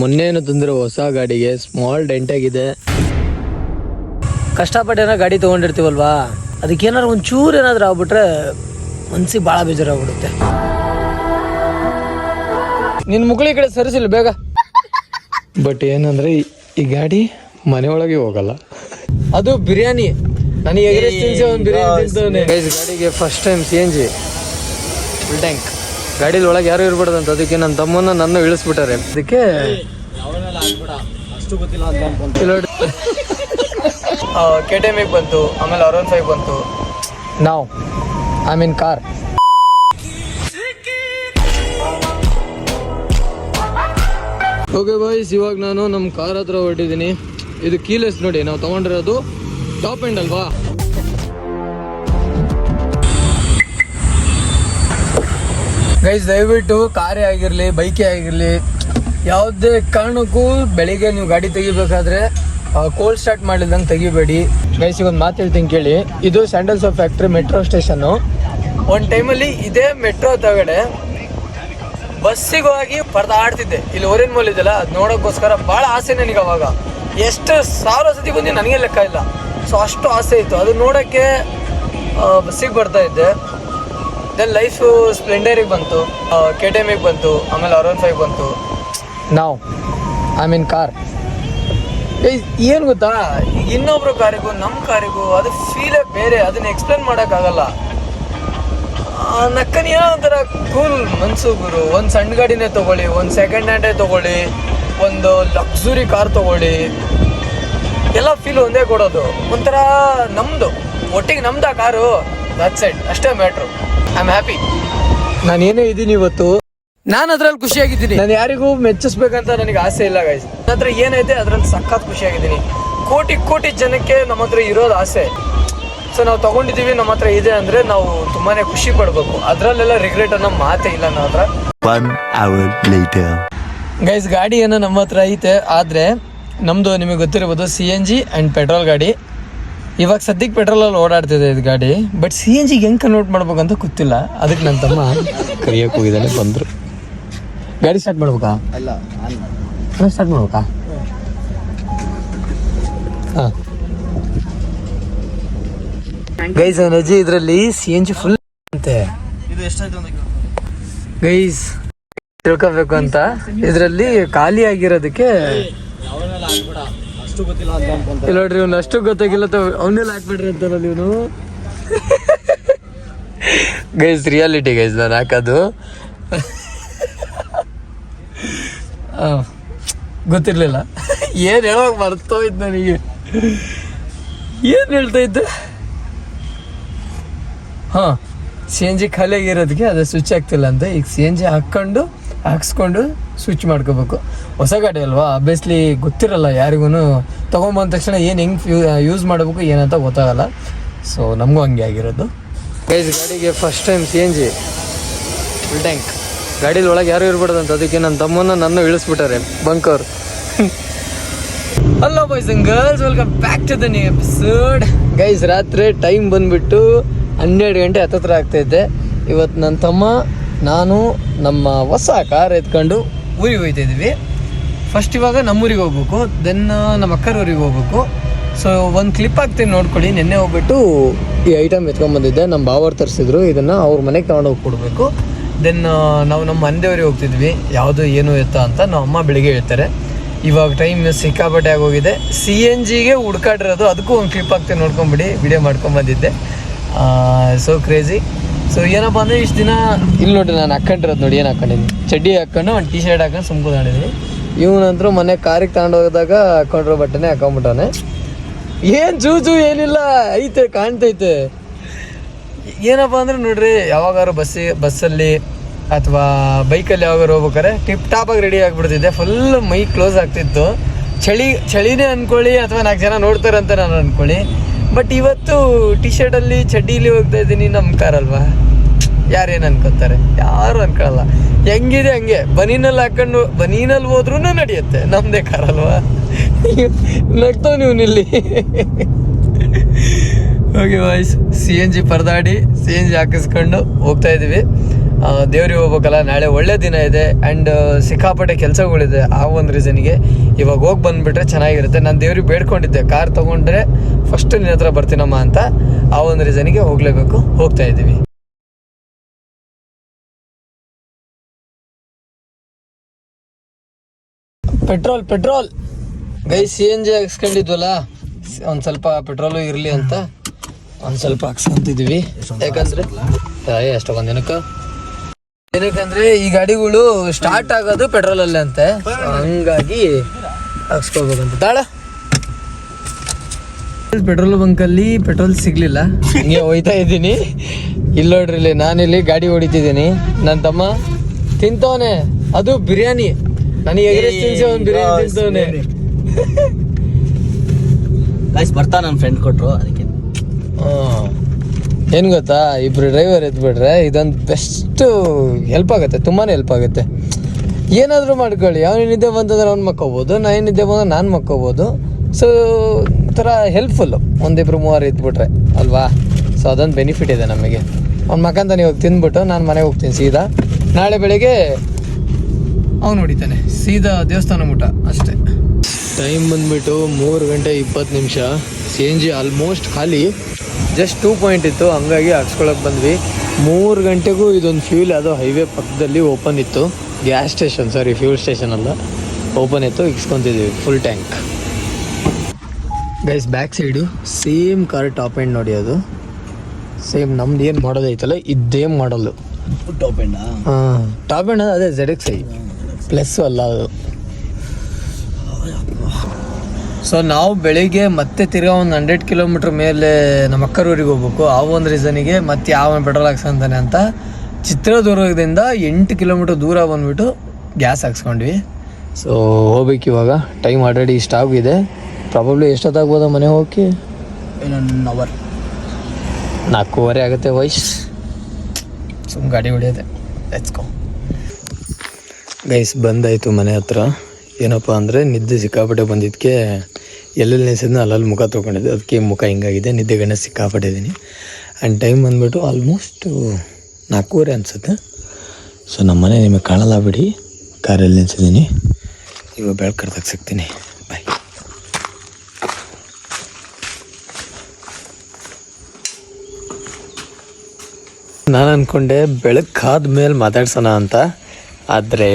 ಮೊನ್ನೇನು ತಂದ್ರೆ ಹೊಸ ಗಾಡಿಗೆ ಸ್ಮಾಲ್ ಡೆಂಟ್ ಆಗಿದೆ. ಕಷ್ಟಪಟ್ಟೇನೋ ಗಾಡಿ ತಗೊಂಡಿರ್ತೀವಲ್ವಾ, ಅದಕ್ಕೇನಾದ್ರು ಒಂಚೂರು ಏನಾದ್ರು ಆಗ್ಬಿಟ್ರೆ ಮನ್ಸಿಗೆ ಭಾಳ ಬೇಜಾರಾಗ್ಬಿಡುತ್ತೆ. ನಿನ್ನ ಮುಕ್ಳಿ ಕಡೆ ಸರಿಸಿಲ್ಲ ಬೇಗ. ಬಟ್ ಏನಂದ್ರೆ ಈ ಗಾಡಿ ಮನೆಯೊಳಗೆ ಹೋಗಲ್ಲ. ಅದು ಬಿರಿಯಾನಿ ನನಗೆ ಎಗ್ರೆಸ್ ತಿನ್ಸಿ ಒಂದು ಬಿರಿಯಾನಿ ತಿಂತವನೆ. ಗಾಡಿಗೆ first time CNG full tank. ಗಾಡಿಲಿ ಒಳಗೆ ಯಾರು ಇರ್ಬಿಡದಂತ, ಅದಕ್ಕೆ ನನ್ನ ತಮ್ಮನ್ನ ನನ್ನ ಇಳಿಸ್ಬಿಟ್ಟಾರೆ. ಅದಕ್ಕೆ KTM ಬಂತು, ಆಮೇಲೆ R15 ಬಂತು. ನಾವು I mean car. Okay boys, ಇವಾಗ ನಾನು ನಮ್ಮ ಕಾರ್ ಹತ್ರ ಹೊರಟಿದ್ದೀನಿ. ಇದು ಕೀಲೆಸ್ ನೋಡಿ, ನಾವು ತಗೊಂಡಿರೋದು ಟಾಪ್ ಎಂಡ್ ಅಲ್ವಾ. ಗೈಸ್ ದಯವಿಟ್ಟು ಕಾರೇ ಆಗಿರಲಿ ಬೈಕೇ ಆಗಿರಲಿ ಯಾವುದೇ ಕಾರಣಕ್ಕೂ ಬೆಳಿಗ್ಗೆ ನೀವು ಗಾಡಿ ತೆಗಿಬೇಕಾದ್ರೆ ಕೋಲ್ಡ್ ಸ್ಟಾರ್ಟ್ ಮಾಡಿಲ್ದಂಗೆ ತೆಗಿಬೇಡಿ. ಗೈಸ್ ಒಂದು ಮಾತು ಹೇಳ್ತೀನಿ ಕೇಳಿ. ಇದು sandals of factory metro station. ಒಂದು ಟೈಮಲ್ಲಿ ಇದೇ ಮೆಟ್ರೋ ತಗಡೆ ಬಸ್ಸಿಗೆ ಹೋಗಿ ಪರದಾಡ್ತಿದ್ದೆ. ಇಲ್ಲಿ ಓರಿಯನ್ ಮಾಲ್ ಇದೆಯಲ್ಲ, ಅದು ನೋಡೋಕ್ಕೋಸ್ಕರ ಭಾಳ ಆಸೆ ನನಗೆ. ಅವಾಗ ಎಷ್ಟು ಸಾವಿರ ಸತಿ ಬಂದು ನನಗೆ ಲೆಕ್ಕ ಇಲ್ಲ. ಸೊ ಅಷ್ಟು ಆಸೆ ಇತ್ತು ಅದು ನೋಡೋಕ್ಕೆ. ಬಸ್ಸಿಗೆ ಬರ್ತಾ ಇದ್ದೆ. ದೆನ್ ಲೈಫು ಸ್ಪ್ಲೆಂಡರಿಗೆ ಬಂತು, KTM ಬಂತು, ಆಮೇಲೆ R15 ಬಂತು. ನಾವು ಐ ಮೀನ್ ಕಾರ್. ಏನು ಗೊತ್ತಾ, ಇನ್ನೊಬ್ರು ಕಾರಿಗೂ ನಮ್ಮ ಕಾರಿಗೂ ಅದು ಫೀಲೇ ಬೇರೆ. ಅದನ್ನ ಎಕ್ಸ್ಪ್ಲೇನ್ ಮಾಡೋಕ್ಕಾಗಲ್ಲ. ನಕ್ಕನಿ ಏನೋ ಒಂಥರ ಕೂಲ್ ಮನ್ಸು ಗುರು. ಒಂದು ಸಣ್ಣ ಗಾಡಿನೇ ತೊಗೊಳ್ಳಿ, ಒಂದು ಸೆಕೆಂಡ್ ಹ್ಯಾಂಡೇ ತೊಗೊಳ್ಳಿ, ಒಂದು ಲಕ್ಸುರಿ ಕಾರ್ ತೊಗೊಳ್ಳಿ, ಎಲ್ಲ ಫೀಲ್ ಒಂದೇ ಕೊಡೋದು. ಒಂಥರ ನಮ್ಮದು ಒಟ್ಟಿಗೆ ನಮ್ದು ಆ ಕಾರು. ದಟ್ಸ್ ಇಟ್, ಅಷ್ಟೇ ಮ್ಯಾಟ್ರು. I am happy. ನಾನು ಏನೇ ಇದ್ದೀನಿ ಇವತ್ತು, ನಾನು ಅದ್ರಲ್ಲಿ ಖುಷಿಯಾಗಿದ್ದೀನಿ. ನಾನು ಯಾರಿಗೂ ಮೆಚ್ಚಿಸ್ಬೇಕಂತ ನನಗೆ ಆಸೆ ಇಲ್ಲ ಗೈಸ್. ನನ್ನ ಹತ್ರ ಏನೈತೆ ಅದ್ರಲ್ಲಿ ಸಖತ್ ಖುಷಿಯಾಗಿದ್ದೀನಿ. ಕೋಟಿ ಕೋಟಿ ಜನಕ್ಕೆ ನಮ್ಮ ಹತ್ರ ಇರೋದು ಆಸೆ. ಸೊ ನಾವು ತಗೊಂಡಿದ್ದೀವಿ, ನಮ್ಮ ಹತ್ರ ಇದೆ ಅಂದರೆ ನಾವು ತುಂಬಾ ಖುಷಿ ಪಡಬೇಕು. ಅದರಲ್ಲೆಲ್ಲ ರಿಗ್ರೆಟ್ ಅನ್ನೋ ಮಾತೇ ಇಲ್ಲ ನನ್ನ ಹತ್ರ. 1 hour later. ಗೈಸ್ ಗಾಡಿ ಏನೋ ನಮ್ಮ ಹತ್ರ ಐತೆ, ಆದರೆ ನಮ್ಮದು ನಿಮಗೆ ಗೊತ್ತಿರ್ಬೋದು CNG ಆ್ಯಂಡ್ ಪೆಟ್ರೋಲ್ ಗಾಡಿ. ಇವಾಗ ಸದ್ಯಕ್ಕೆ ಪೆಟ್ರೋಲಲ್ಲಿ ಓಡಾಡ್ತಿದೆ ಇದು ಗಾಡಿ. ಬಟ್ CNGಗೆ ಹೆಂಗೆ ಕನ್ವರ್ಟ್ ಮಾಡ್ಬೇಕಂತ ಗೊತ್ತಿಲ್ಲ. ಅದಕ್ಕೆ ನನ್ನ ತಮ್ಮ ಕರಿಯಕ್ಕೆ ಹೋಗಿದ್ದಾನೆ. ಬಂದರು. ಗಾಡಿ ಸ್ಟಾರ್ಟ್ ಮಾಡ್ಬೇಕಾ? ಅಲ್ಲ, ಸ್ಟಾರ್ಟ್ ಮಾಡ್ಬೇಕಾ? ಹಾಂ ಗೈಸ್, ಅಜ್ಜಿ ಇದರಲ್ಲಿ CNG ಫುಲ್ ಅಂತೆ. ಇದು ಎಷ್ಟಾಯ್ತು ಅಂತ ಗೈಸ್ ತಿಳ್ಕೊಬೇಕು ಅಂತ. ಇದರಲ್ಲಿ ಖಾಲಿ ಆಗಿರೋದಕ್ಕೆ ಅಷ್ಟು ಗೊತ್ತಿಲ್ಲ ಅಂತ ಅನ್ಕೊಂತ. ಇಲ್ಲ ನೋಡ್ರಿ, ಇವ್ನು ಅಷ್ಟು ಗೊತ್ತಾಗಿಲ್ಲ. ಅವನ್ನೆಲ್ಲ ಹಾಕ್ಬಿಟ್ರಿ ಅಂತಾರಲ್ಲ ಇವನು. ಗೈಸ್ ರಿಯಾಲಿಟಿ ಗೈಸ್, ನಾನು ಹಾಕೋದು ಗೊತ್ತಿರಲಿಲ್ಲ. ಏನು ಹೇಳೋಕೆ ಮರ್ತೋಯ್ತು ನನಗೆ. ಏನು ಹೇಳ್ತಾ ಇದ್ದೆ? ಹಾಂ, CNG ಖಾಲಿ ಆಗಿರೋದಕ್ಕೆ ಅದು ಸ್ವಿಚ್ ಆಗ್ತಿಲ್ಲ ಅಂತ. ಈಗ CNG ಹಾಕ್ಸ್ಕೊಂಡು ಸ್ವಿಚ್ ಮಾಡ್ಕೋಬೇಕು. ಹೊಸ ಗಾಡಿ ಅಲ್ವಾ, ಆಬ್ವಿಯಸ್ಲಿ ಗೊತ್ತಿರಲ್ಲ ಯಾರಿಗೂ. ತೊಗೊಂಬಂದ ತಕ್ಷಣ ಏನು ಹೆಂಗೆ ಯೂಸ್ ಮಾಡಬೇಕು ಏನಂತ ಗೊತ್ತಾಗಲ್ಲ. ಸೊ ನಮಗೂ ಹಂಗೆ ಆಗಿರೋದು. ಗೈಸ್ ಗಾಡಿಗೆ first time CNG full tank. ಗಾಡೀಲಿ ಒಳಗೆ ಯಾರು ಇರ್ಬಿಡದಂತ, ಅದಕ್ಕೆ ನನ್ನ ತಮ್ಮನ್ನ ನನ್ನ ಇಳಿಸ್ಬಿಟ್ಟಾರೆ ಬಂಕವ್ರು. Hello boys and girls, welcome back to the new episode. Guys ರಾತ್ರಿ ಟೈಮ್ ಬಂದುಬಿಟ್ಟು 12 ಗಂಟೆ ಹತ್ತತ್ರ ಆಗ್ತಾಯಿದ್ದೆ. ಇವತ್ತು ನನ್ನ ತಮ್ಮ ನಾನು ನಮ್ಮ ಹೊಸ ಕಾರ್ ಎತ್ಕೊಂಡು ಊರಿಗೆ ಹೋಗ್ತಾಯಿದ್ವಿ. ಫಸ್ಟ್ ಇವಾಗ ನಮ್ಮೂರಿಗೆ ಹೋಗ್ಬೇಕು, ದೆನ್ ನಮ್ಮ ಅಕ್ಕರ ಊರಿಗೆ ಹೋಗ್ಬೇಕು. ಸೊ ಒಂದು ಕ್ಲಿಪ್ ಹಾಕ್ತೀನಿ ನೋಡ್ಕೊಳ್ಳಿ. ನಿನ್ನೆ ಹೋಗ್ಬಿಟ್ಟು ಈ ಐಟಮ್ ಎತ್ಕೊಂಡ್ಬಂದಿದ್ದೆ. ನಮ್ಮ ಬಾವರು ತರಿಸಿದ್ರು. ಇದನ್ನು ಅವ್ರ ಮನೆಗೆ ತೊಗೊಂಡೋಗಿ ಕೊಡಬೇಕು. ದೆನ್ ನಾವು ನಮ್ಮ ಮನೆದೇವ್ರಿಗೆ ಹೋಗ್ತಿದ್ವಿ, ಯಾವುದು ಏನು ಎತ್ತ ಅಂತ ನಮ್ಮ ಅಮ್ಮ ಬೆಳಿಗ್ಗೆ ಹೇಳ್ತಾರೆ. ಇವಾಗ ಟೈಮ್ ಸಿಕ್ಕಾಪಟ್ಟೆ ಆಗೋಗಿದೆ. CNGಗೆ ಹುಡ್ಕಾಡಿರೋದು. ಅದಕ್ಕೂ ಒಂದು ಕ್ಲಿಪ್ ಹಾಕ್ತೀನಿ ನೋಡ್ಕೊಂಬಿಡಿ. ವಿಡಿಯೋ ಮಾಡ್ಕೊಂಬಂದಿದ್ದೆ. So crazy. ಸೊ ಏನಪ್ಪ ಅಂದರೆ ಇಷ್ಟು ದಿನ ಇಲ್ಲಿ ನೋಡಿ ನಾನು ಹಾಕ್ಕೊಂಡಿರೋದು ನೋಡಿ. ಏನು ಹಾಕ್ಕೊಂಡಿದ್ದೀನಿ? ಚಡ್ಡಿ ಹಾಕ್ಕೊಂಡು ಒಂದು T ಶರ್ಟ್ ಹಾಕೊಂಡು ಸುಮ್ಕೊಂಡಿದ್ದೀನಿ. ಇವನಂತರೂ ಮನೆ ಕಾರಿಗೆ ತಗೊಂಡೋಗಿದಾಗ ಹಾಕ್ಕೊಂಡಿರೋ ಬಟ್ಟೆನೇ ಹಾಕೊಂಡ್ಬಿಟ್ಟಾನೆ. ಏನು ಜೂಜು ಏನಿಲ್ಲ, ಐತೆ ಕಾಣ್ತೈತೆ. ಏನಪ್ಪ ಅಂದ್ರೆ ನೋಡ್ರಿ, ಯಾವಾಗಾರು ಬಸ್ಸಲ್ಲಿ ಅಥವಾ ಬೈಕಲ್ಲಿ ಯಾವಾಗಾರು ಹೋಗ್ಬೇಕಾರೆ ಟಿಪ್ ಟಾಪಾಗಿ ರೆಡಿ ಆಗಿಬಿಡ್ತಿದ್ದೆ. ಫುಲ್ ಮೈ ಕ್ಲೋಸ್ ಆಗ್ತಿತ್ತು. ಚಳಿನೇ ಅಂದ್ಕೊಳ್ಳಿ, ಅಥವಾ 4 ಜನ ನೋಡ್ತಾರೆ ಅಂತ ನಾನು ಅಂದ್ಕೊಳ್ಳಿ. ಬಟ್ ಇವತ್ತು T ಶರ್ಟಲ್ಲಿ ಚಡ್ಡಿಲಿ ಹೋಗ್ತಾ ಇದ್ದೀನಿ. ನಮ್ಮ ಕಾರಲ್ವಾ, ಯಾರೇನು ಅನ್ಕೋತಾರೆ? ಯಾರು ಅನ್ಕೊಳ್ಳಲ್ಲ. ಹೆಂಗಿದೆ ಹಂಗೆ ಬನೀನಲ್ಲಿ ಹಾಕೊಂಡು ಬನೀನಲ್ಲಿ ಹೋದ್ರೂ ನಡೆಯುತ್ತೆ. ನಮ್ಮದೇ ಕಾರಲ್ವಾ. ನಗ್ತಾವ ನೀವು ಇಲ್ಲಿ. ಓಕೆ ವಾಯ್ಸ್, CNG ಪರದಾಡಿ CNG ಹಾಕಿಸ್ಕೊಂಡು ಹೋಗ್ತಾ ಇದ್ದೀವಿ. ದೇವ್ರಿಗೆ ಹೋಗ್ಬೇಕಲ್ಲ, ನಾಳೆ ಒಳ್ಳೆ ದಿನ ಇದೆ ಆ್ಯಂಡ್ ಸಿಕ್ಕಾಪಟ್ಟೆ ಕೆಲಸಗಳಿದೆ. ಆ ಒಂದು ರೀಸನಿಗೆ ಇವಾಗ ಹೋಗಿ ಬಂದುಬಿಟ್ರೆ ಚೆನ್ನಾಗಿರುತ್ತೆ. ನಾನು ದೇವ್ರಿಗೆ ಬೇಡ್ಕೊಂಡಿದ್ದೆ ಕಾರ್ ತೊಗೊಂಡ್ರೆ ಫಸ್ಟ್ ನಿನ್ನ ಹತ್ರ ಬರ್ತೀನಮ್ಮ ಅಂತ. ಆ ಒಂದು ರೀಸನಿಗೆ ಹೋಗಲೇಬೇಕು, ಹೋಗ್ತಾ ಇದ್ದೀವಿ. ಪೆಟ್ರೋಲ್ ಗೈ CNG ಹಾಕ್ಸ್ಕೊಂಡಿದ್ವಲ್ಲ, ಒಂದು ಸ್ವಲ್ಪ ಪೆಟ್ರೋಲು ಇರಲಿ ಅಂತ ಒಂದು ಸ್ವಲ್ಪ ಹಾಕ್ಸ್ಕೊಂತಿದ್ದೀವಿ. ಯಾಕಂದರೆ ಅಷ್ಟೊಂದು ಏನಕ್ಕಂದ್ರೆ ಈ ಗಾಡಿಗಳು ಸ್ಟಾರ್ಟ್ ಆಗೋದು ಪೆಟ್ರೋಲಲ್ಲೇ ಅಂತೆ, ಹಂಗಾಗಿ ಹಾಕ್ಸ್ಕೊಳ್ಬೇಕಂತ. ತಾಳ ಪೆಟ್ರೋಲ್ ಬಂಕಲ್ಲಿ ಪೆಟ್ರೋಲ್ ಸಿಗ್ಲಿಲ್ಲ, ಹಿಂಗೆ ಹೋಯ್ತಾ ಇದ್ದೀನಿ. ಇಲ್ಲಿ ನೋಡ್ರಿ, ನಾನಿಲ್ಲಿ ಗಾಡಿ ಹೊಡಿತಿದ್ದೀನಿ, ನನ್ನ ತಮ್ಮ ತಿಂತವನೆ, ಅದು ಬಿರಿಯಾನಿ. ನನಗೆ ಎಗ್ರೆಸ್ ತಿನ್ಸಿ ಅವ್ನು ಬಿರಿಯಾನಿ ತಿಂತವನೆ. ಬರ್ತಾ ನನ್ನ ಫ್ರೆಂಡ್ ಕೊಟ್ರು ಅದಕ್ಕೆ. ಏನು ಗೊತ್ತಾ, ಇಬ್ರು ಡ್ರೈವರ್ ಎದ್ಬಿಟ್ರೆ ಇದೊಂದು ಬೆಸ್ಟ್ ಹೆಲ್ಪ್ ಆಗುತ್ತೆ, ತುಂಬಾ ಹೆಲ್ಪ್ ಆಗುತ್ತೆ. ಏನಾದರೂ ಮಾಡ್ಕೊಳ್ಳಿ, ಅವನು ನಿದ್ದೆ ಬಂತಂದ್ರೆ ಅವ್ನು ಮಕ್ಕೋಬೋದು, ನಾನು ನಿದ್ದೆ ಬಂದ್ರೆ ನಾನು ಮಕ್ಕೋಬೋದು. ಸೊ ಥರ ಹೆಲ್ಪ್ಫುಲ್ಲು, ಒಂದಿಬ್ರು ಮೂವರು ಇದ್ಬಿಟ್ರೆ ಅಲ್ವಾ. ಸೊ ಅದೊಂದು ಬೆನಿಫಿಟ್ ಇದೆ ನಮಗೆ. ಅವ್ನು ಮಕ್ಕಂತಾನೆ ಇವಾಗ ತಿಂದ್ಬಿಟ್ಟು ನಾನು ಮನೆಗೆ ಹೋಗ್ತೀನಿ ಸೀದಾ. ನಾಳೆ ಬೆಳಿಗ್ಗೆ ಅವನು ಹೊಡಿತಾನೆ ಸೀದಾ ದೇವಸ್ಥಾನ ಊಟ ಅಷ್ಟೇ. ಟೈಮ್ ಬಂದುಬಿಟ್ಟು 3:20. CNG ಆಲ್ಮೋಸ್ಟ್ ಖಾಲಿ, ಜಸ್ಟ್ 2 ಪಾಯಿಂಟ್ ಇತ್ತು, ಹಂಗಾಗಿ ಹಾಕ್ಸ್ಕೊಳಕ್ಕೆ ಬಂದ್ವಿ. 3 ಗಂಟೆಗೂ ಇದೊಂದು ಫ್ಯೂಲ್ ಯಾವುದೋ ಹೈವೇ ಪಕ್ಕದಲ್ಲಿ ಓಪನ್ ಇತ್ತು, gas station, sorry fuel station ಅಲ್ಲ, ಓಪನ್ ಇತ್ತು, ಇಕ್ಸ್ಕೊತಿದ್ದೀವಿ full tank. Guys back side same car top end ನೋಡಿ, ಅದು ಸೇಮ್ ನಮ್ದು ಏನು ಮಾಡೋದು ಐತಲ್ಲ ಇದೇ ಮಾಡಲು. ಟಾಪ್ ಎಂಡ್ ಹಾಂ, ಟಾಪ್ ಎಂಡ್ ಅದೇ ZXi ಪ್ಲಸ್ ಅಲ್ಲ ಅದು. ಸೊ ನಾವು ಬೆಳಿಗ್ಗೆ ಮತ್ತೆ ತಿರ್ಗಾ ಒಂದು 100 ಕಿಲೋಮೀಟ್ರ್ ಮೇಲೆ ನಮ್ಮ ಅಕ್ಕರೂರಿಗೆ ಹೋಗ್ಬೇಕು. ಆ ಒಂದು ರೀಸನಿಗೆ ಮತ್ತೆ ಯಾವ ಪೆಟ್ರೋಲ್ ಹಾಕ್ಸ್ಕೊಂತಾನೆ ಅಂತ ಚಿತ್ರದುರ್ಗದಿಂದ 8 ಕಿಲೋಮೀಟ್ರ್ ದೂರ ಬಂದುಬಿಟ್ಟು ಗ್ಯಾಸ್ ಹಾಕ್ಸ್ಕೊಂಡ್ವಿ. ಸೊ ಹೋಗ್ಬೇಕು ಇವಾಗ. ಟೈಮ್ ಆಲ್ರೆಡಿ ಇಷ್ಟ ಆಗಿದೆ. ಪ್ರಾಬಬ್ಲಿ ಎಷ್ಟೊತ್ತಾಗ್ಬೋದ ಮನೆ ಹೋಗಿ? ಇನ್ನೊಂದು ಅವರ್, 4:15 ಆಗುತ್ತೆ. ವಯಸ್ ಸುಮ್ಮನೆ ಗಾಡಿ ಹೊಡಿಯೋದೆ. Let's go guys. ಬಂದಾಯಿತು ಮನೆ ಹತ್ರ. ಏನಪ್ಪ ಅಂದರೆ ನಿದ್ದೆ ಸಿಕ್ಕಾಪಟ್ಟೆ ಬಂದಿದ್ದಕ್ಕೆ ಎಲ್ಲೆಲ್ಲಿ ನೆನೆಸಿದ್ನೋ ಅಲ್ಲಲ್ಲಿ ಮುಖ ತೊಗೊಂಡಿದ್ದೆ, ಅದಕ್ಕೆ ಮುಖ ಹಿಂಗಾಗಿದೆ. ನಿದ್ದೆ ಗಣ್ಣ ಸಿಕ್ಕಾಪಟ್ಟಿದ್ದೀನಿ. ಆ್ಯಂಡ್ ಟೈಮ್ ಬಂದುಬಿಟ್ಟು ಆಲ್ಮೋಸ್ಟ್ 4:15 ಅನಿಸುತ್ತೆ. ಸೊ ನಮ್ಮ ಮನೆ ನಿಮಗೆ ಕಾಣಲ್ಲ ಬಿಡಿ, ಕಾರಲ್ಲಿ ನೆನೆಸಿದ್ದೀನಿ. ಇವಾಗ ಬೆಳಕು ಕರ್ದಾಗ ಸಿಗ್ತೀನಿ. ಬಾಯ್. ನಾನು ಅಂದ್ಕೊಂಡೆ ಬೆಳಕಾದ ಮೇಲೆ ಮಾತಾಡ್ಸೋಣ ಅಂತ, ಆದರೆ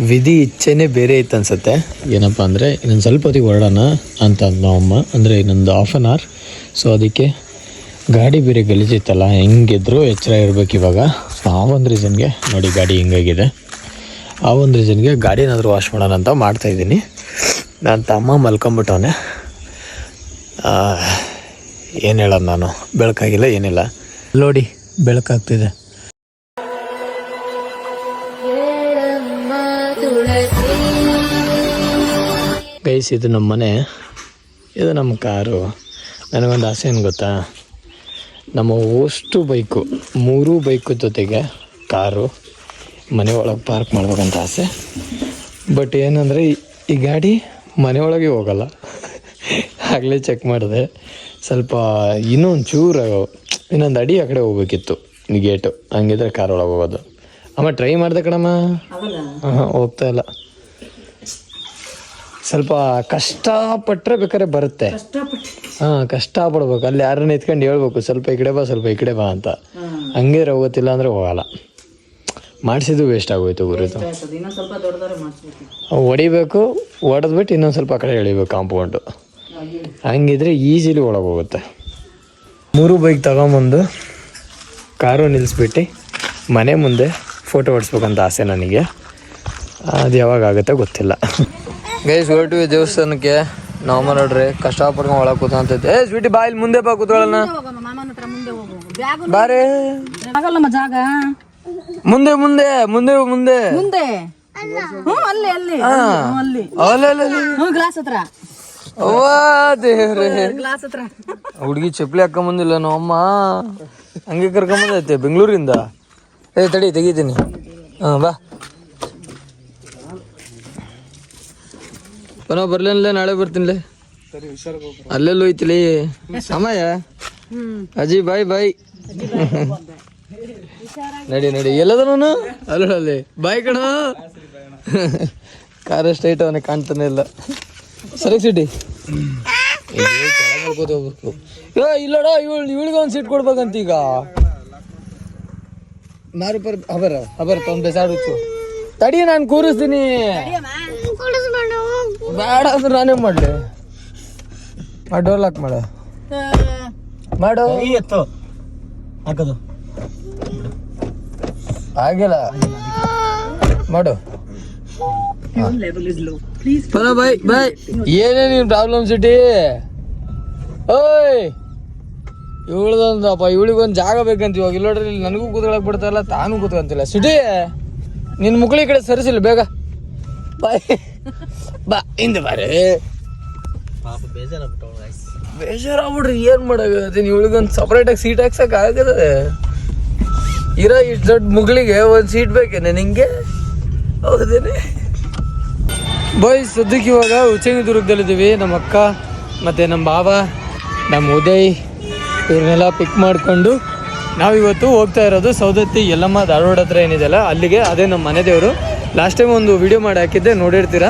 ವಿಧಿ ಇಚ್ಛೆನೇ ಬೇರೆ ಇತ್ತು ಅನ್ಸುತ್ತೆ. ಏನಪ್ಪ ಅಂದರೆ ಇನ್ನೊಂದು ಸ್ವಲ್ಪ ಹೊತ್ತಿಗೆ ಹೊರಡೋಣ ಅಂತ ನಮ್ಮಮ್ಮ, ಅಂದರೆ ಇನ್ನೊಂದು 1/2 an hour. ಸೊ ಅದಕ್ಕೆ ಗಾಡಿ ಬೇರೆ ಗಲೀಜಿತ್ತಲ್ಲ, ಹೆಂಗಿದ್ರು ಎಚ್ಚರ ಇರಬೇಕು ಇವಾಗ. ಸೊ ಆ ಒಂದು ರೀಸನ್ಗೆ ನೋಡಿ ಗಾಡಿ ಹಿಂಗಾಗಿದೆ. ಆ ಒಂದು ರೀಸನ್ಗೆ ಗಾಡಿನಾದರೂ ವಾಶ್ ಮಾಡೋಣ ಅಂತ ಮಾಡ್ತಾಯಿದ್ದೀನಿ. ನನ್ನ ತಮ್ಮ ಮಲ್ಕೊಂಬಿಟ್ಟವನೆ. ಏನು ಹೇಳೋದು, ನಾನು ಬೆಳಕಾಗಿಲ್ಲ ಏನಿಲ್ಲ ನೋಡಿ, ಬೆಳಕಾಗ್ತಿದೆ. ಗೈಸ್ ಇದು ನಮ್ಮ ಮನೆ, ಇದು ನಮ್ಮ ಕಾರು. ನನಗೊಂದು ಆಸೆ ಏನು ಗೊತ್ತಾ, ನಮ್ಮ ಅಷ್ಟು ಬೈಕು 3 ಬೈಕು ಜೊತೆಗೆ ಕಾರು ಮನೆ ಒಳಗೆ ಪಾರ್ಕ್ ಮಾಡ್ಬೇಕಂತ ಆಸೆ. ಬಟ್ ಏನಂದರೆ ಈ ಗಾಡಿ ಮನೆ ಒಳಗೆ ಹೋಗಲ್ಲ. ಆಗಲೇ ಚೆಕ್ ಮಾಡಿದೆ, ಸ್ವಲ್ಪ ಇನ್ನೊಂದು ಅಡಿ ಆ ಕಡೆ ಹೋಗ್ಬೇಕಿತ್ತು ಗೇಟು, ಹಂಗಿದ್ರೆ ಕಾರ್ ಒಳಗೆ ಹೋಗೋದು. ಅಮ್ಮ ಟ್ರೈ ಮಾಡಿದೆ ಕಣಮ್ಮ, ಹೋಗ್ತಾ ಇಲ್ಲ. ಸ್ವಲ್ಪ ಕಷ್ಟಪಟ್ಟರೆ ಬೇಕಾದ್ರೆ ಬರುತ್ತೆ. ಹಾಂ, ಕಷ್ಟಪಡ್ಬೇಕು. ಅಲ್ಲಿ ಯಾರನ್ನ ಎತ್ಕೊಂಡು ಹೇಳ್ಬೇಕು, ಸ್ವಲ್ಪ ಈ ಕಡೆ ಬಾ, ಸ್ವಲ್ಪ ಈ ಕಡೆ ಬಾ ಅಂತ. ಹಂಗಿದ್ರೆ ಹೋಗುತ್ತಿಲ್ಲ ಅಂದರೆ ಹೋಗಲ್ಲ. ಮಾಡಿಸಿದ್ದು ವೇಸ್ಟ್ ಆಗೋಯ್ತು ಗುರುತು. ಹೊಡಿಬೇಕು, ಹೊಡೆದ್ಬಿಟ್ಟು ಇನ್ನೊಂದು ಸ್ವಲ್ಪ ಆ ಕಡೆ ಎಳಿಬೇಕು ಕಾಂಪೌಂಡು. ಹಂಗಿದ್ರೆ ಈಸಿಲಿ ಒಳಗೆ ಹೋಗುತ್ತೆ. 3 ಬೈಕ್ ತಗೊಂಬಂದು ಕಾರು ನಿಲ್ಲಿಸ್ಬಿಟ್ಟು ಮನೆ ಮುಂದೆ ಫೋಟೋ ಹೊಡ್ಸ್ಬೇಕಂತ ಆಸೆ ನನಗೆ. ಅದು ಯಾವಾಗ ಆಗುತ್ತೆ ಗೊತ್ತಿಲ್ಲ. ಗೈಸ್ ಹೊರಟು ದೇವಸ್ಥಾನಕ್ಕೆ. ನಾವು ನೋಡ್ರಿ ಕಷ್ಟಪಡ್ಕೊಂಡು ಒಳಗೆ ಕೂತಂತೈತೆ. ಸ್ವೀಟಿ ಬಾ, ಇಲ್ಲಿ ಮುಂದೆ ಬಾ, ಕೂತ್ಕೊಳ್ಳೋಣ. ಬಾರೇ, ಮುಂದೆ ಮುಂದೆ ಮುಂದೆ ಮುಂದೆ ಹುಡುಗಿ ಚಪ್ಪಲಿ ಹಾಕೊಂಬಂದಿಲ್ಲ ನಾವಮ್ಮ, ಹಂಗೆ ಕರ್ಕೊಂಬಂದೈತೆ ಬೆಂಗಳೂರಿಂದ. ತಡಿ ತೆಗಿತೀನಿ. ಹಾಂ ಬಾ. ನಾವು ಬರ್ಲೇನಲ್ಲ, ನಾಳೆ ಬರ್ತೀನಿಲೇ. ಅಲ್ಲೆಲ್ಲ ಹೋಯ್ತಿಲಿ ಅಮ್ಮಯ್ಯ. ಅಜ್ಜಿ ಬಾಯ್ ಬಾಯ್. ನಡಿ ನಡಿ ಎಲ್ಲದನು ಅಲ್ಲಿ ಬಾಯ್ ಕಣ ಕಾರ್ ಸ್ಟ್ರೈಟ್ ಅವನಿಗೆ ಕಾಣ್ತಾನೆ ಇಲ್ಲ ಸರಿ ಸಿಟಿ ಹೋಗ್ಬೇಕು ಇಲ್ಲಡ ಇವಳಿಗೆ ಒಂದು ಸೀಟ್ ಕೊಡ್ಬೇಕಂತ ಈಗ ಮಾರು ಪರ್ ಹಬರ ತೊಂದು ಬೇಸಾಡುಚ್ಚು ತಡಿ ನಾನು ಕೂರಿಸ್ತೀನಿ ಬೇಡ ಅಂದ್ರೆ ನಾನೇ ಮಾಡ್ಲಿ ಡೋರ್ ಲಾಕ್ ಮಾಡು ಎತ್ತು ಹಾಕೋದು ಆಗಿಲ್ಲ ಮಾಡು ಬಾಯ್ ಬಾಯ್ ಏನೇ ನೀನ್ ಪ್ರಾಬ್ಲಮ್ ಸಿಟಿ ಓಯ್ ಇವಳದೊಂದಪ್ಪ ಇವಳಿಗೊಂದು ಜಾಗ ಬೇಕಂತ ಇವಾಗ ಇಲ್ಲ ನೋಡ್ರಿ ನನಗೂ ಕೂತ್ಕೊಳಕ್ ಬಿಡ್ತಾರಲ್ಲ ತಾನು ಕೂತ್ಕೊಂತಿಲ್ಲ ಸಿಟಿ ನಿನ್ ಮುಕ್ಳಿ ಕಡೆ ಸರಿಸಿಲ್ಲ ಬೇಗ ಬಾಯ್ ಬಾ ಹಿಂದೆ ಬಾರೆ ಪಾಪ ಬೇಜಾರಾಗ್ಬಿಟ್ಟು ಗೈಸ್ ಬೇಜಾರಾಗ್ಬಿಡ್ರಿ ಏನ್ ಮಾಡಾಗತ್ತೆ ಇವಳಿಗೊಂದು ಸಪ್ರೇಟಾಗಿ ಸೀಟ್ ಹಾಕ್ಸಕ್ ಆಗದೆ ಇರೋ ಇಷ್ಟು ದೊಡ್ಡ ಮುಗ್ಳಿಗೆ ಒಂದು ಸೀಟ್ ಬೇಕೇನೆ ನಿಂಗೆ ಹೌದೇನೆ ಬಾಯ್ಸ್ ಸದ್ಯಕ್ಕೆ ಇವಾಗ ಉಚ್ಚಂಗಿದುರ್ಗದಲ್ಲಿದ್ದೀವಿ ನಮ್ಮ ಅಕ್ಕ ಮತ್ತು ನಮ್ಮ ಬಾಬಾ ನಮ್ಮ ಉದಯ್ ಇವ್ರನ್ನೆಲ್ಲ ಪಿಕ್ ಮಾಡಿಕೊಂಡು ನಾವಿವತ್ತು ಹೋಗ್ತಾ ಇರೋದು ಸೌದತ್ತಿ ಯಲ್ಲಮ್ಮ ಧಾರವಾಡ ಹತ್ರ ಏನಿದೆಯಲ್ಲ ಅಲ್ಲಿಗೆ ಅದೇ ನಮ್ಮ ಮನೆ ದೇವರು ಲಾಸ್ಟ್ ಟೈಮ್ ಒಂದು ವಿಡಿಯೋ ಮಾಡಿ ಹಾಕಿದ್ದೆ ನೋಡಿರ್ತೀರ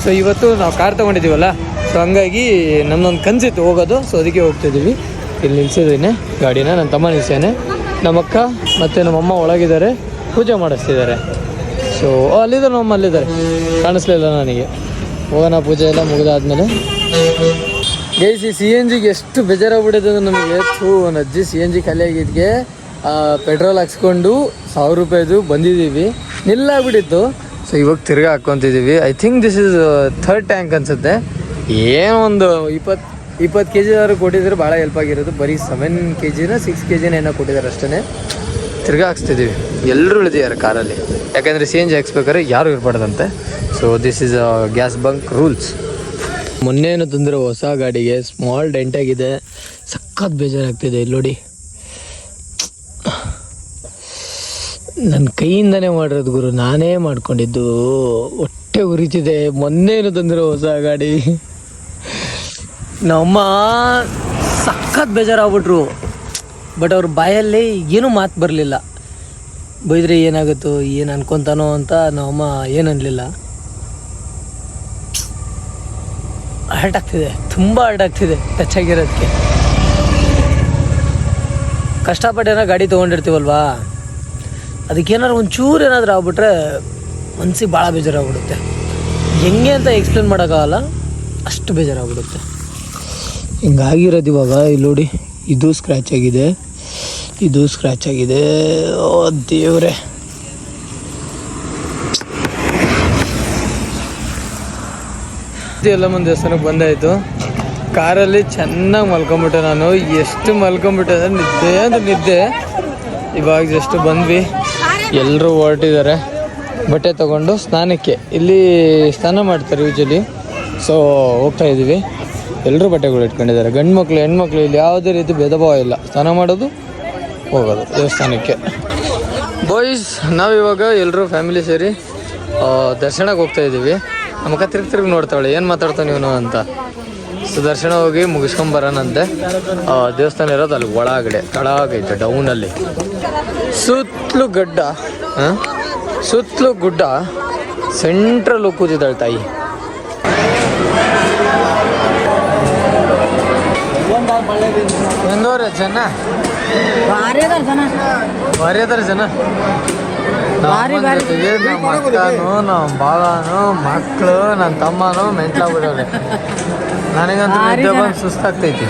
ಸೊ ಇವತ್ತು ನಾವು ಕಾರ್ ತೊಗೊಂಡಿದ್ದೀವಲ್ಲ ಸೊ ಹಂಗಾಗಿ ನಮ್ಮದೊಂದು ಕನಸಿತ್ತು ಹೋಗೋದು ಸೊ ಅದಕ್ಕೆ ಹೋಗ್ತಿದ್ದೀವಿ ಇಲ್ಲಿ ನಿಲ್ಸಿದ್ದೀನಿ ಗಾಡಿನ ನನ್ನ ತಮ್ಮ ನಿಲ್ಸೇನೆ ನಮ್ಮ ಅಕ್ಕ ಮತ್ತು ನಮ್ಮಮ್ಮ ಒಳಗಿದ್ದಾರೆ ಪೂಜೆ ಮಾಡಿಸ್ತಿದ್ದಾರೆ ಸೊ ಅಲ್ಲಿದ್ದಾರೆ ನಮ್ಮಮ್ಮ ಅಲ್ಲಿದ್ದಾರೆ ಕಾಣಿಸ್ಲಿಲ್ಲ ನನಗೆ ಹೋಗೋಣ ಪೂಜೆ ಎಲ್ಲ ಮುಗಿದಾದ್ಮೇಲೆ ಗೈಸ್ ಈ ಸಿ ಎನ್ ಜಿಗೆ ಎಷ್ಟು ಬೇಜಾರಾಗ್ಬಿಟ್ಟಿದೆ ಅಂದ್ರೆ ನಮಗೆ ಒಂದು ಅಜ್ಜಿ ಸಿ ಎನ್ ಜಿ ಖಾಲಿ ಆಗಿದ್ಗೆ ಪೆಟ್ರೋಲ್ ಹಾಕ್ಸ್ಕೊಂಡು 1000 ರೂಪಾಯಿದು ಬಂದಿದ್ದೀವಿ ನಿಲ್ಲಾಗ್ಬಿಟ್ಟಿತ್ತು ಸೊ ಇವಾಗ ತಿರ್ಗಾ ಹಾಕ್ಕೊತಿದ್ದೀವಿ I think this is 3rd tank ಅನಿಸುತ್ತೆ ಏನೋ ಒಂದು 20 kg ಕೊಟ್ಟಿದ್ರೆ ಭಾಳ ಹೆಲ್ಪ್ ಆಗಿರೋದು ಬರೀ 7 kg 6 kg ಏನೋ ಕೊಟ್ಟಿದ್ದಾರೆ ಅಷ್ಟೇ ತಿರ್ಗಾ ಹಾಕ್ಸ್ತಿದ್ದೀವಿ ಎಲ್ಲರೂ ಇಳಿದಿದ್ದಾರೆ ಕಾರಲ್ಲಿ ಯಾಕಂದರೆ ಸಿ ಎನ್ ಜಿ ಹಾಕ್ಸ್ಬೇಕಾದ್ರೆ ಯಾರು ಇರಬಾರ್ದಂತೆ so this is gas bunk rules ಮೊನ್ನೇನು ತಂದಿರೋ ಹೊಸ ಗಾಡಿಗೆ ಸ್ಮಾಲ್ ಡೆಂಟ್ ಆಗಿದೆ ಸಖತ್ ಬೇಜಾರಾಗ್ತಿದೆ ಇಲ್ಲಿ ನೋಡಿ ನನ್ನ ಕೈಯಿಂದನೇ ಮಾಡಿರೋದು ಗುರು ನಾನೇ ಮಾಡ್ಕೊಂಡಿದ್ದು ಹೊಟ್ಟೆ ಉರಿತಿದೆ ಮೊನ್ನೇನು ತಂದಿರೋ ಹೊಸ ಗಾಡಿ ನಮ್ಮ ಸಖತ್ ಬೇಜಾರಾಗ್ಬಿಟ್ರು ಬಟ್ ಅವ್ರ ಬಾಯಲ್ಲಿ ಏನೂ ಮಾತು ಬರಲಿಲ್ಲ ಬೈದ್ರೆ ಏನಾಗುತ್ತೋ ಏನು ಅನ್ಕೊತಾನೋ ಅಂತ ನಮ್ಮಮ್ಮ ಏನು ಅನ್ನಲಿಲ್ಲ ಹರ್ಟ್ ಆಗ್ತಿದೆ ತುಂಬ ಹರ್ಟ್ ಆಗ್ತಿದೆ ಟಚ್ ಆಗಿರೋದಕ್ಕೆ ಕಷ್ಟಪಟ್ಟು ಏನೋ ಗಾಡಿ ತೊಗೊಂಡಿರ್ತೀವಲ್ವಾ ಅದಕ್ಕೇನಾದ್ರು ಒಂಚೂರು ಏನಾದರೂ ಆಗ್ಬಿಟ್ರೆ ಮನ್ಸಿಗೆ ಭಾಳ ಬೇಜಾರಾಗ್ಬಿಡುತ್ತೆ ಹೆಂಗೆ ಅಂತ ಎಕ್ಸ್ಪ್ಲೇನ್ ಮಾಡೋಕ್ಕಾಗಲ್ಲ ಅಷ್ಟು ಬೇಜಾರಾಗ್ಬಿಡುತ್ತೆ ಹಿಂಗಾಗಿರೋದು ಇವಾಗ ಇಲ್ಲಿ ನೋಡಿ ಇದು ಸ್ಕ್ರ್ಯಾಚ್ ಆಗಿದೆ ಇದು ಸ್ಕ್ರ್ಯಾಚ್ ಆಗಿದೆ ಓ ದೇವ್ರೆ ಯಲ್ಲಮ್ಮನ ದೇವಸ್ಥಾನಕ್ಕೆ ಬಂದಾಯಿತು ಕಾರಲ್ಲಿ ಚೆನ್ನಾಗಿ ಮಲ್ಕೊಂಬಿಟ್ಟೆ ನಾನು ಎಷ್ಟು ಮಲ್ಕೊಂಬಿಟ್ಟೆ ಅಂದರೆ ನಿದ್ದೆ ಇವಾಗ ಜಸ್ಟ್ ಬಂದ್ವಿ ಎಲ್ಲರೂ ಹೊರಟಿದ್ದಾರೆ ಬಟ್ಟೆ ತೊಗೊಂಡು ಸ್ನಾನಕ್ಕೆ ಇಲ್ಲಿ ಸ್ನಾನ ಮಾಡ್ತಾರೆ ಯೂಶಲಿ ಸೊ ಹೋಗ್ತಾ ಇದ್ದೀವಿ ಎಲ್ಲರೂ ಬಟ್ಟೆಗಳು ಇಟ್ಕೊಂಡಿದ್ದಾರೆ ಗಂಡು ಮಕ್ಕಳು ಹೆಣ್ಮಕ್ಳು ಇಲ್ಲಿ ಯಾವುದೇ ರೀತಿ ಭೇದ ಭಾವ ಇಲ್ಲ ಸ್ನಾನ ಮಾಡೋದು ಹೋಗೋದು ದೇವಸ್ಥಾನಕ್ಕೆ ಬಾಯ್ಸ್ ನಾವಿವಾಗ ಎಲ್ಲರೂ ಫ್ಯಾಮಿಲಿ ಸೇರಿ ದರ್ಶನಕ್ಕೆ ಹೋಗ್ತಾ ಇದ್ದೀವಿ ನಮ್ಮಕ್ಕ ತಿರ್ಗಿ ನೋಡ್ತಾಳೆ ಏನು ಮಾತಾಡ್ತಾನೆ ಇವನು ಅಂತ ಸೊ ದರ್ಶನ ಹೋಗಿ ಮುಗಿಸ್ಕೊಂಬರೋಣಂತೆ ದೇವಸ್ಥಾನ ಇರೋದು ಅಲ್ಲಿ ಒಳಗಡೆ ತಳಗೈತೆ ಡೌನಲ್ಲಿ ಸುತ್ತಲೂ ಗಡ್ಡ ಸುತ್ತಲೂ ಗುಡ್ಡ ಸೆಂಟ್ರಲ್ ಕೂತಿದ್ದಾಳೆ ತಾಯಿ ಎಂದೋರ ಜನ ಭಾರಿ ಅದಾರ ಜನ ಜೊತೆಗೆ ನಮ್ಮ ಅಕ್ಕನು ನಮ್ಮ ಬಾಳನು ಮಕ್ಕಳು ನನ್ನ ತಮ್ಮನು ಮೆಂಟ್ಲಾಗ್ಬಿಡವ್ರೆ ನನಗಂತೂ ನಿದ್ದೆ ಬಂದು ಸುಸ್ತಾಗ್ತೈತಿ